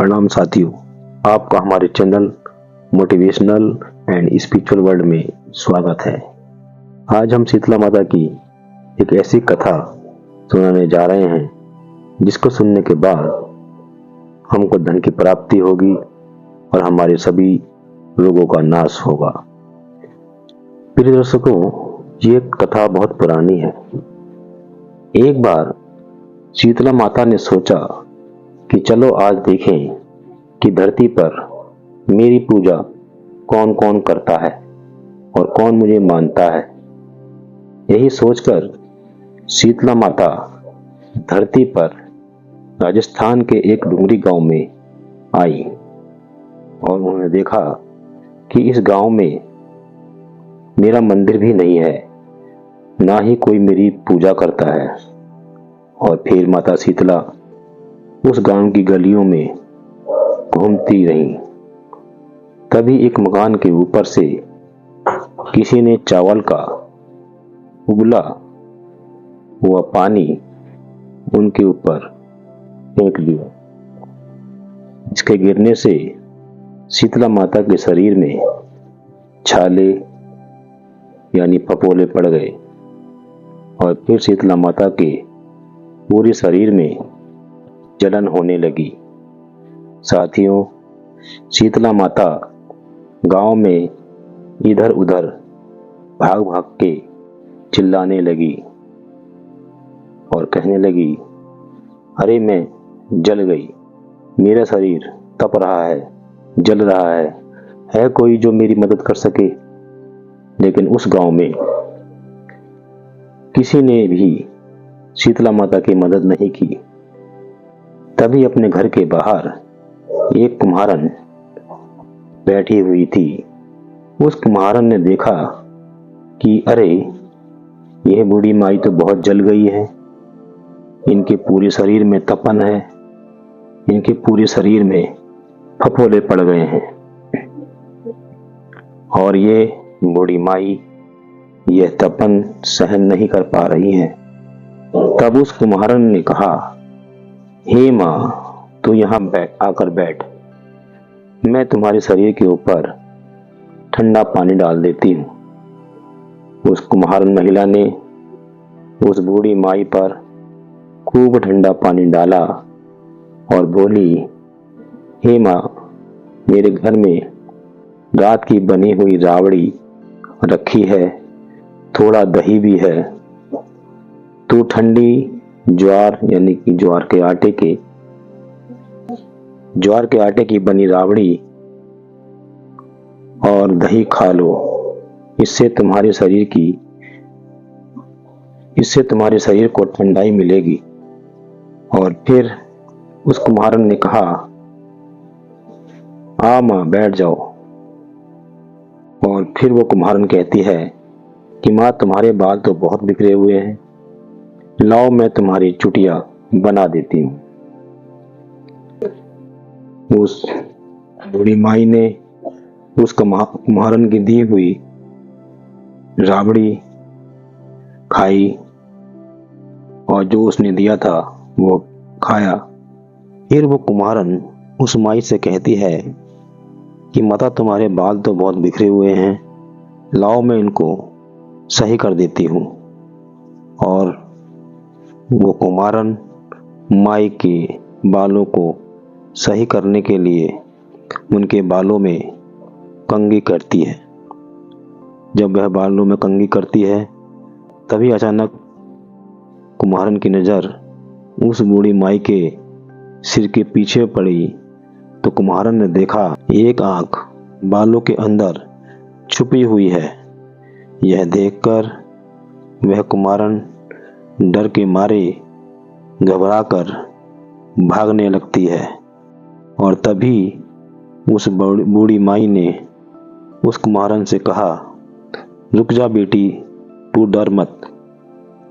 प्रणाम साथियों, आपका हमारे channel motivational and spiritual world में स्वागत है। आज हम शीतला माता की एक ऐसी कथा सुनाने जा रहे हैं जिसको सुनने के बाद हमको धन की प्राप्ति होगी और हमारे सभी रोगों का नाश होगा। प्रिय दर्शकों, ये कथा बहुत पुरानी है। एक बार शीतला माता ने सोचा कि चलो आज देखें कि धरती पर मेरी पूजा कौन कौन करता है और कौन मुझे मानता है। यही सोचकर शीतला माता धरती पर राजस्थान के एक डूंगरी गांव में आई और उन्होंने देखा कि इस गांव में मेरा मंदिर भी नहीं है, ना ही कोई मेरी पूजा करता है। और फिर माता शीतला उस गांव की गलियों में घूमती रही। तभी एक मकान के ऊपर से किसी ने चावल का उबला हुआ पानी उनके ऊपर फेंक दिया। इसके गिरने से शीतला माता के शरीर में छाले यानी फफोले पड़ गए और फिर शीतला माता के पूरे शरीर में जलन होने लगी। साथियों, शीतला माता गांव में इधर उधर भाग भाग के चिल्लाने लगी और कहने लगी, अरे मैं जल गई, मेरा शरीर तप रहा है, जल रहा है कोई जो मेरी मदद कर सके। लेकिन उस गांव में किसी ने भी शीतला माता की मदद नहीं की। तभी अपने घर के बाहर एक कुम्हारन बैठी हुई थी। उस कुम्हारन ने देखा कि अरे यह बूढ़ी माई तो बहुत जल गई है, इनके पूरे शरीर में तपन है, इनके पूरे शरीर में फफोले पड़ गए हैं और ये बूढ़ी माई यह तपन सहन नहीं कर पा रही है। तब उस कुम्हारन ने कहा, हे माँ, तू यहाँ आकर बैठ, मैं तुम्हारे शरीर के ऊपर ठंडा पानी डाल देती हूँ। उस कुम्हारन महिला ने उस बूढ़ी माई पर खूब ठंडा पानी डाला और बोली, हे माँ, मेरे घर में रात की बनी हुई रावड़ी रखी है, थोड़ा दही भी है, तू ठंडी ज्वार यानी कि ज्वार के आटे की बनी रावड़ी और दही खा लो। इससे तुम्हारे शरीर को ठंडाई मिलेगी। और फिर उस कुम्हारन ने कहा, आ माँ, बैठ जाओ। और फिर वो कुम्हारन कहती है कि माँ, तुम्हारे बाल तो बहुत बिखरे हुए हैं, लाओ मैं तुम्हारी चुटिया बना देती हूँ। उस बूढ़ी माई ने उस कुम्हारन की दी हुई राबड़ी खाई और जो उसने दिया था वो खाया। फिर वो कुम्हारन उस माई से कहती है कि माता, तुम्हारे बाल तो बहुत बिखरे हुए हैं, लाओ मैं इनको सही कर देती हूँ। और वो कुम्हारन माई के बालों को सही करने के लिए उनके बालों में कंघी करती है। जब वह बालों में कंघी करती है, तभी अचानक कुम्हारन की नज़र उस बूढ़ी माई के सिर के पीछे पड़ी तो कुम्हारन ने देखा एक आंख बालों के अंदर छुपी हुई है। यह देखकर वह कुम्हारन डर के मारे घबराकर भागने लगती है। और तभी उस बूढ़ी माई ने उस कुम्हारन से कहा, रुक जा बेटी, तू डर मत,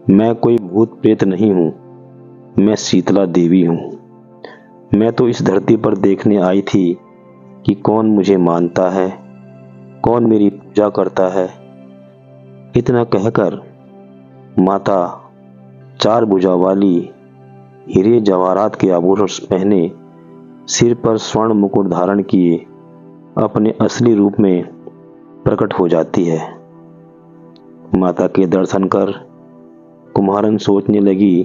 मैं कोई भूत प्रेत नहीं हूँ, मैं शीतला देवी हूँ। मैं तो इस धरती पर देखने आई थी कि कौन मुझे मानता है, कौन मेरी पूजा करता है। इतना कहकर माता 4 भुजा वाली हीरे जवाहरात के आभूषण पहने सिर पर स्वर्ण मुकुट धारण किए अपने असली रूप में प्रकट हो जाती है। माता के दर्शन कर कुम्हारन सोचने लगी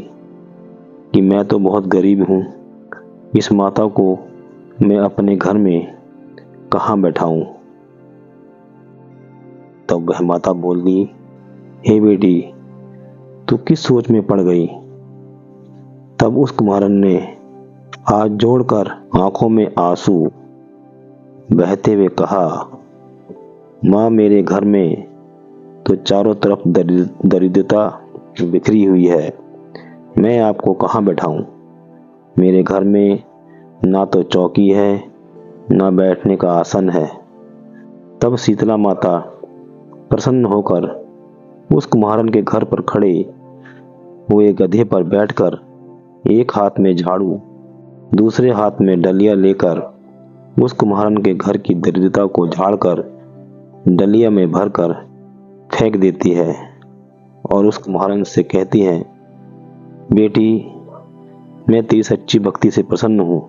कि मैं तो बहुत गरीब हूँ, इस माता को मैं अपने घर में कहाँ बैठाऊं। तब वह माता बोली, हे बेटी, तू किस सोच में पड़ गई। तब उस कुम्हारन ने हाथ जोड़कर आंखों में आंसू बहते हुए कहा, माँ, मेरे घर में तो चारों तरफ दरिद्रता बिखरी हुई है, मैं आपको कहाँ बैठाऊं। मेरे घर में ना तो चौकी है, ना बैठने का आसन है। तब शीतला माता प्रसन्न होकर उस कुम्हारन के घर पर खड़े हुए गधे पर बैठकर एक हाथ में झाड़ू, दूसरे हाथ में डलिया लेकर उस कुम्हारन के घर की दरिद्रता को झाड़कर डलिया में भरकर फेंक देती है और उस कुम्हारन से कहती है, बेटी, मैं तेरी सच्ची भक्ति से प्रसन्न हूँ।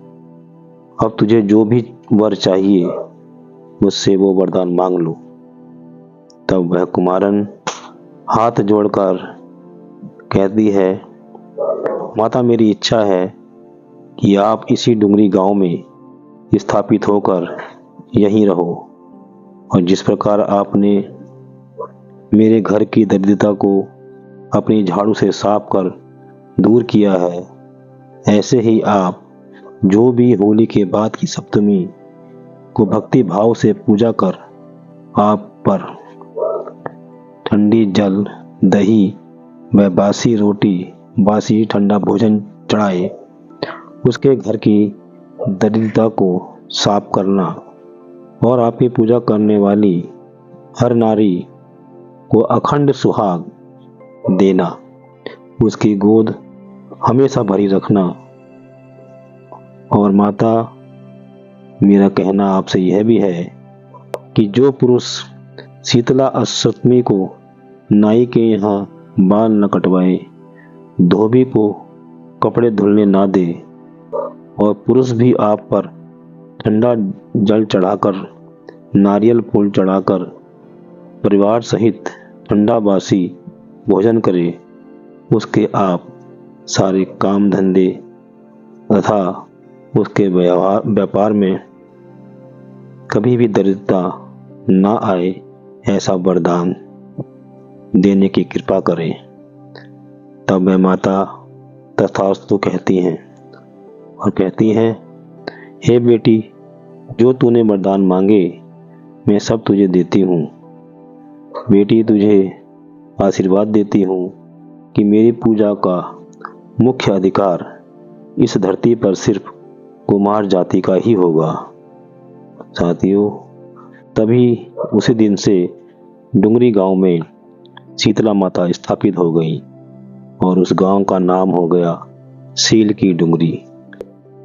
अब तुझे जो भी वर चाहिए मुझसे वो वरदान मांग लो। तब वह कुम्हारन हाथ जोड़कर कहती है, माता, मेरी इच्छा है कि आप इसी डुंगरी गांव में स्थापित होकर यहीं रहो और जिस प्रकार आपने मेरे घर की दरिद्रता को अपनी झाड़ू से साफ कर दूर किया है, ऐसे ही आप जो भी होली के बाद की सप्तमी को भक्ति भाव से पूजा कर आप पर ठंडी जल, दही व बासी रोटी, बासी ठंडा भोजन चढ़ाए, उसके घर की दरिद्रता को साफ करना और आपकी पूजा करने वाली हर नारी को अखंड सुहाग देना, उसकी गोद हमेशा भरी रखना। और माता, मेरा कहना आपसे यह भी है कि जो पुरुष शीतला अष्टमी को नाई के यहाँ बाल न कटवाए, धोबी को कपड़े धुलने ना दे और पुरुष भी आप पर ठंडा जल चढ़ाकर, नारियल फूल चढ़ाकर परिवार सहित ठंडा बासी भोजन करे, उसके आप सारे काम धंधे तथा उसके व्यापार में कभी भी दरिद्रता ना आए, ऐसा वरदान देने की कृपा करें। तब वह माता तथास्तु कहती हैं और कहती हैं, हे बेटी, जो तूने वरदान मांगे मैं सब तुझे देती हूँ। बेटी, तुझे आशीर्वाद देती हूँ कि मेरी पूजा का मुख्य अधिकार इस धरती पर सिर्फ कुमार जाति का ही होगा। साथियों, तभी उसी दिन से डुंगरी गांव में शीतला माता स्थापित हो गई और उस गांव का नाम हो गया सील की डुंगरी।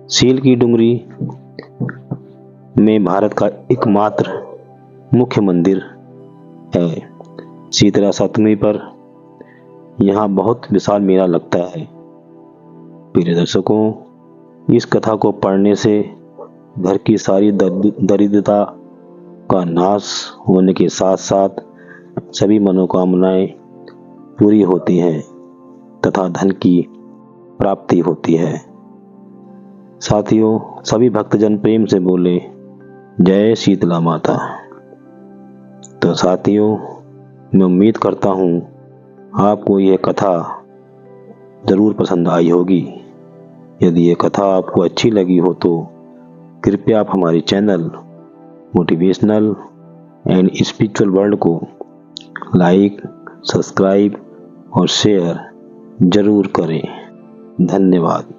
सील की डुंगरी में भारत का एकमात्र मुख्य मंदिर है। शीतला सप्तमी पर यहाँ बहुत विशाल मेला लगता है। प्रिय दर्शकों, इस कथा को पढ़ने से घर की सारी दरिद्रता का नाश होने के साथ साथ सभी मनोकामनाएं पूरी होती हैं तथा धन की प्राप्ति होती है। साथियों, सभी भक्तजन प्रेम से बोले, जय शीतला माता। तो साथियों, मैं उम्मीद करता हूँ आपको यह कथा ज़रूर पसंद आई होगी। यदि ये कथा आपको अच्छी लगी हो तो कृपया आप हमारे channel motivational and spiritual world को लाइक, सब्सक्राइब और शेयर जरूर करें। धन्यवाद।